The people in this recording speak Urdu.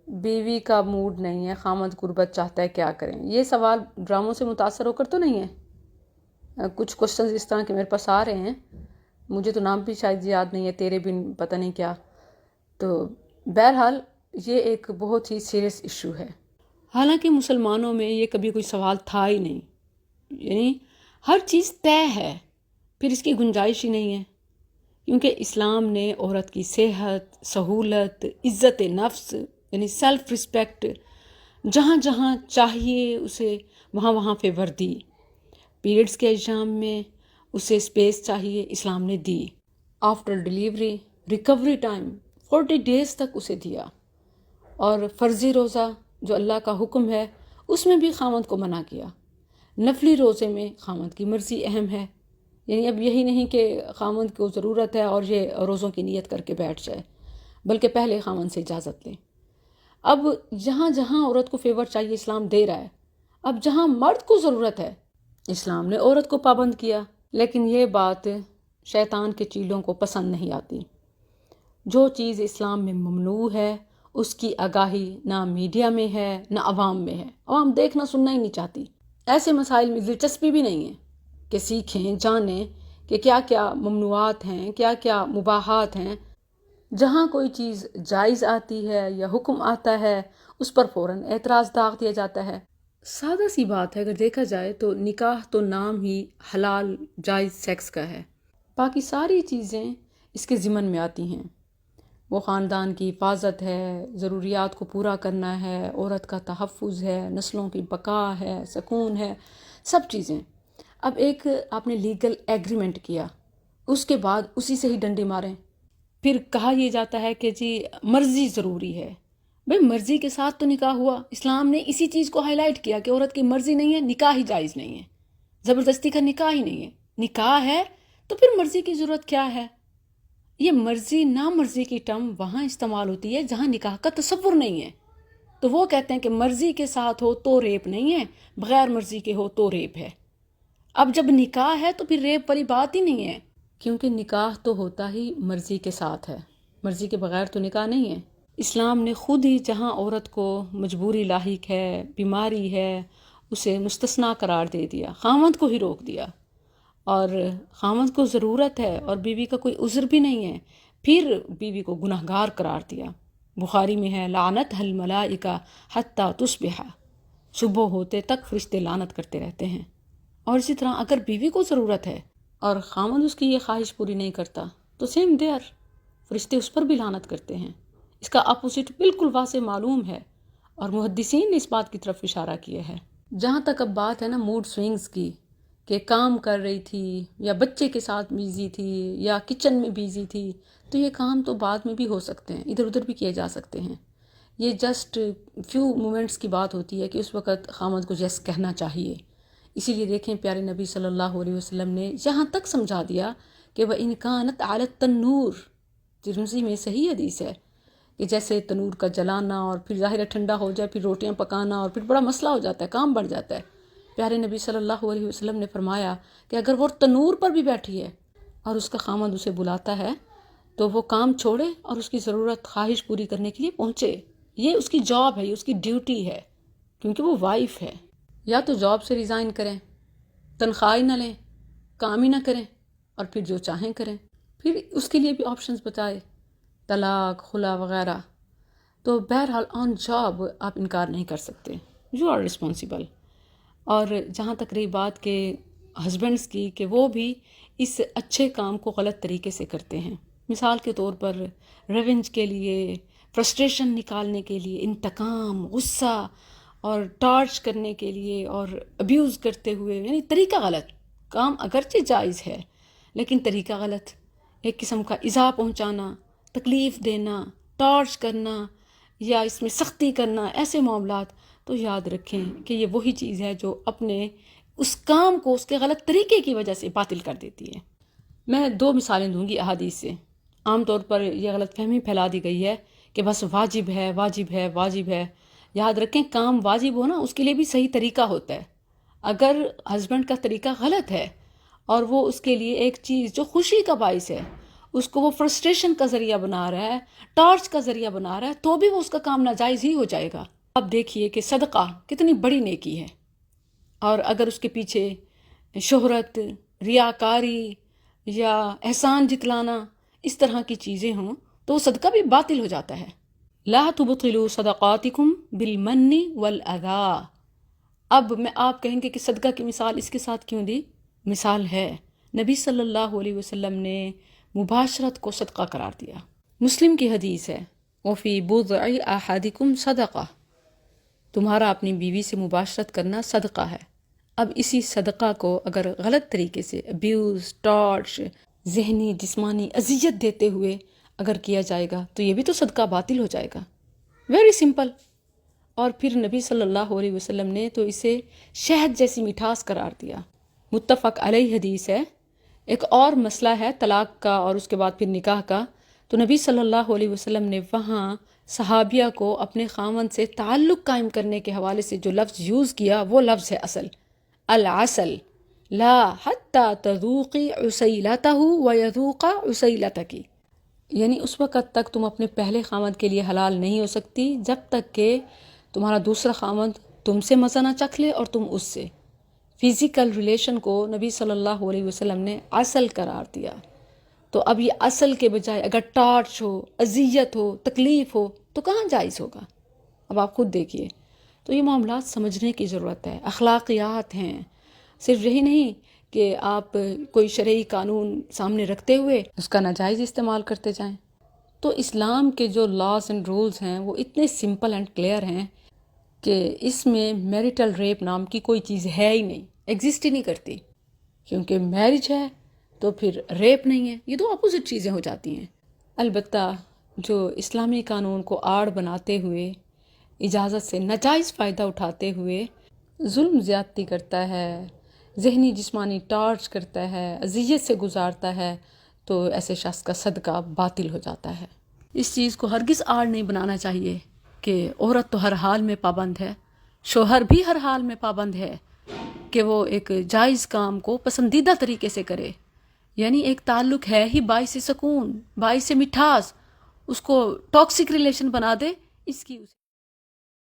بیوی کا موڈ نہیں ہے، خامد غربت چاہتا ہے، کیا کریں؟ یہ سوال ڈراموں سے متاثر ہو کر تو نہیں ہے؟ کچھ کوشچنز اس طرح کے میرے پاس آ رہے ہیں، مجھے تو نام بھی شاید یاد نہیں ہے، تیرے بن پتہ نہیں کیا. تو بہرحال یہ ایک بہت ہی سیریس ایشو ہے. حالانکہ مسلمانوں میں یہ کبھی کوئی سوال تھا ہی نہیں، یعنی ہر چیز طے ہے، پھر اس کی گنجائش ہی نہیں ہے. کیونکہ اسلام نے عورت کی صحت، سہولت، عزت نفس یعنی سیلف رسپیکٹ جہاں جہاں چاہیے اسے وہاں وہاں فیور دی. پیریڈز کے ایام میں اسے اسپیس چاہیے، اسلام نے دی. After delivery recovery time 40 days تک اسے دیا. اور فرضی روزہ جو اللہ کا حکم ہے اس میں بھی خامد کو منع کیا. نفلی روزے میں خامد کی مرضی اہم ہے، یعنی اب یہی نہیں کہ خامد کو ضرورت ہے اور یہ روزوں کی نیت کر کے بیٹھ جائے، بلکہ پہلے خامد سے اجازت لیں. اب جہاں جہاں عورت کو فیور چاہیے اسلام دے رہا ہے. اب جہاں مرد کو ضرورت ہے اسلام نے عورت کو پابند کیا. لیکن یہ بات شیطان کے چیلوں کو پسند نہیں آتی. جو چیز اسلام میں ممنوع ہے اس کی آگاہی نہ میڈیا میں ہے نہ عوام میں ہے. عوام دیکھنا سننا ہی نہیں چاہتی. ایسے مسائل میں دلچسپی بھی نہیں ہے کہ سیکھیں جانیں کہ کیا کیا ممنوعات ہیں، کیا کیا مباحات ہیں. جہاں کوئی چیز جائز آتی ہے یا حکم آتا ہے اس پر فوراً اعتراض داغ دیا جاتا ہے. سادہ سی بات ہے، اگر دیکھا جائے تو نکاح تو نام ہی حلال جائز سیکس کا ہے، باقی ساری چیزیں اس کے ضمن میں آتی ہیں. وہ خاندان کی حفاظت ہے، ضروریات کو پورا کرنا ہے، عورت کا تحفظ ہے، نسلوں کی بقا ہے، سکون ہے، سب چیزیں. اب ایک آپ نے لیگل ایگریمنٹ کیا، اس کے بعد اسی سے ہی ڈنڈے ماریں. پھر کہا یہ جاتا ہے کہ جی مرضی ضروری ہے. بھئی مرضی کے ساتھ تو نکاح ہوا. اسلام نے اسی چیز کو ہائی لائٹ کیا کہ عورت کی مرضی نہیں ہے، نکاح ہی جائز نہیں ہے، زبردستی کا نکاح ہی نہیں ہے. نکاح ہے تو پھر مرضی کی ضرورت کیا ہے؟ یہ مرضی نامرضی کی ٹرم وہاں استعمال ہوتی ہے جہاں نکاح کا تصور نہیں ہے. تو وہ کہتے ہیں کہ مرضی کے ساتھ ہو تو ریپ نہیں ہے، بغیر مرضی کے ہو تو ریپ ہے. اب جب نکاح ہے تو پھر ریپ والی بات ہی نہیں ہے، کیونکہ نکاح تو ہوتا ہی مرضی کے ساتھ ہے، مرضی کے بغیر تو نکاح نہیں ہے. اسلام نے خود ہی جہاں عورت کو مجبوری لاحق ہے، بیماری ہے، اسے مستثنیٰ قرار دے دیا، خاوند کو ہی روک دیا. اور خاوند کو ضرورت ہے اور بیوی کا کوئی عذر بھی نہیں ہے، پھر بیوی کو گناہگار قرار دیا. بخاری میں ہے لعنت الملائکہ حتی تصبح، صبح ہوتے تک فرشتے لعنت کرتے رہتے ہیں. اور اسی طرح اگر بیوی کو ضرورت ہے اور خاوند اس کی یہ خواہش پوری نہیں کرتا تو سیم دیئر فرشتے اس پر بھی لعنت کرتے ہیں. اس کا اپوزٹ بالکل واضح معلوم ہے اور محدثین نے اس بات کی طرف اشارہ کیا ہے. جہاں تک اب بات ہے نا موڈ سوئنگز کی، کہ کام کر رہی تھی یا بچے کے ساتھ بیزی تھی یا کچن میں بیزی تھی، تو یہ کام تو بعد میں بھی ہو سکتے ہیں، ادھر ادھر بھی کیے جا سکتے ہیں. یہ جسٹ فیو مومنٹس کی بات ہوتی ہے کہ اس وقت خاوند کو یس کہنا چاہیے. اسی لیے دیکھیں پیارے نبی صلی اللہ علیہ وسلم نے یہاں تک سمجھا دیا کہ وَإِنْ كَانَتْ عَلَى التَّنُّورِ، ترمذی میں صحیح حدیث ہے کہ جیسے تنور کا جلانا اور پھر ظاہر ہے ٹھنڈا ہو جائے، پھر روٹیاں پکانا اور پھر بڑا مسئلہ ہو جاتا ہے، کام بڑھ جاتا ہے. پیارے نبی صلی اللہ علیہ وسلم نے فرمایا کہ اگر وہ تنور پر بھی بیٹھی ہے اور اس کا خامند اسے بلاتا ہے تو وہ کام چھوڑے اور اس کی ضرورت خواہش پوری کرنے کے لیے پہنچے. یہ اس کی جاب ہے، یہ اس کی ڈیوٹی ہے، کیونکہ وہ وائف ہے. یا تو جاب سے ریزائن کریں، تنخواہ نہ لیں، کام ہی نہ کریں، اور پھر جو چاہیں کریں. پھر اس کے لیے بھی آپشنز بتائے، طلاق، خلا وغیرہ. تو بہرحال آن جاب آپ انکار نہیں کر سکتے، یو آر رسپانسیبل. اور جہاں تک رہی بات کہ ہسبینڈس کی، کہ وہ بھی اس اچھے کام کو غلط طریقے سے کرتے ہیں. مثال کے طور پر ریونج کے لیے، فرسٹریشن نکالنے کے لیے، انتقام، غصہ اور ٹارچ کرنے کے لیے اور ابیوز کرتے ہوئے، یعنی طریقہ غلط. کام اگرچہ جائز ہے لیکن طریقہ غلط. ایک قسم کا ایذا پہنچانا، تکلیف دینا، ٹارچ کرنا یا اس میں سختی کرنا، ایسے معاملات. تو یاد رکھیں کہ یہ وہی چیز ہے جو اپنے اس کام کو اس کے غلط طریقے کی وجہ سے باطل کر دیتی ہے. میں 2 مثالیں دوں گی احادیث سے. عام طور پر یہ غلط فہمی پھیلا دی گئی ہے کہ بس واجب ہے واجب ہے واجب ہے. یاد رکھیں کام واجب ہو نا، اس کے لیے بھی صحیح طریقہ ہوتا ہے. اگر ہسبینڈ کا طریقہ غلط ہے اور وہ اس کے لیے ایک چیز جو خوشی کا باعث ہے اس کو وہ فرسٹریشن کا ذریعہ بنا رہا ہے، ٹارچ کا ذریعہ بنا رہا ہے، تو بھی وہ اس کا کام ناجائز ہی ہو جائے گا۔ اب دیکھیے کہ صدقہ کتنی بڑی نیکی ہے، اور اگر اس کے پیچھے شہرت، ریاکاری یا احسان جتلانا اس طرح کی چیزیں ہوں تو وہ صدقہ بھی باطل ہو جاتا ہے۔ لا تبطلوا صدقاتکم بالمن والاذی۔ اب آپ کہیں گے کہ صدقہ کی مثال اس کے ساتھ کیوں دی؟ مثال ہے، نبی صلی اللہ علیہ وسلم نے مباشرت کو صدقہ قرار دیا۔ مسلم کی حدیث ہے، وفی بضع احدکم صدقہ، تمہارا اپنی بیوی سے مباشرت کرنا صدقہ ہے۔ اب اسی صدقہ کو اگر غلط طریقے سے ابیوز، ٹارچ، ذہنی جسمانی اذیت دیتے ہوئے اگر کیا جائے گا تو یہ بھی تو صدقہ باطل ہو جائے گا۔ Very simple. اور پھر نبی صلی اللہ علیہ وسلم نے تو اسے شہد جیسی مٹھاس قرار دیا۔ متفق علیہ حدیث ہے۔ ایک اور مسئلہ ہے طلاق کا اور اس کے بعد پھر نکاح کا، تو نبی صلی اللہ علیہ وسلم نے وہاں صحابیہ کو اپنے خاوند سے تعلق قائم کرنے کے حوالے سے جو لفظ یوز کیا وہ لفظ ہے اصل، العسل، لا حتی تذوقی عسیلتہ ویذوق عسیلتک، یعنی اس وقت تک تم اپنے پہلے خاوند کے لیے حلال نہیں ہو سکتی جب تک کہ تمہارا دوسرا خاوند تم سے مزہ نہ چکھ لے اور تم اس سے۔ فزیکل ریلیشن کو نبی صلی اللہ علیہ وسلم نے اصل قرار دیا۔ تو اب یہ اصل کے بجائے اگر ٹارچ ہو، اذیت ہو، تکلیف ہو تو کہاں جائز ہوگا؟ اب آپ خود دیکھیے۔ تو یہ معاملات سمجھنے کی ضرورت ہے، اخلاقیات ہیں، صرف یہی نہیں کہ آپ کوئی شرعی قانون سامنے رکھتے ہوئے اس کا ناجائز استعمال کرتے جائیں۔ تو اسلام کے جو لاز اینڈ رولز ہیں وہ اتنے سمپل اینڈ کلیئر ہیں کہ اس میں میریٹل ریپ نام کی کوئی چیز ہے ہی نہیں، ایگزسٹ ہی نہیں کرتی، کیونکہ میرج ہے تو پھر ریپ نہیں ہے، یہ دو اپوزٹ چیزیں ہو جاتی ہیں۔ البتہ جو اسلامی قانون کو آڑ بناتے ہوئے، اجازت سے ناجائز فائدہ اٹھاتے ہوئے ظلم زیادتی کرتا ہے، ذہنی جسمانی ٹارچ کرتا ہے، اذیت سے گزارتا ہے، تو ایسے شخص کا صدقہ باطل ہو جاتا ہے۔ اس چیز کو ہرگز آڑ نہیں بنانا چاہیے کہ عورت تو ہر حال میں پابند ہے، شوہر بھی ہر حال میں پابند ہے کہ وہ ایک جائز کام کو پسندیدہ طریقے سے کرے، یعنی ایک تعلق ہے ہی باعث سکون، باعث مٹھاس، اس کو ٹاکسک ریلیشن بنا دے، اس کی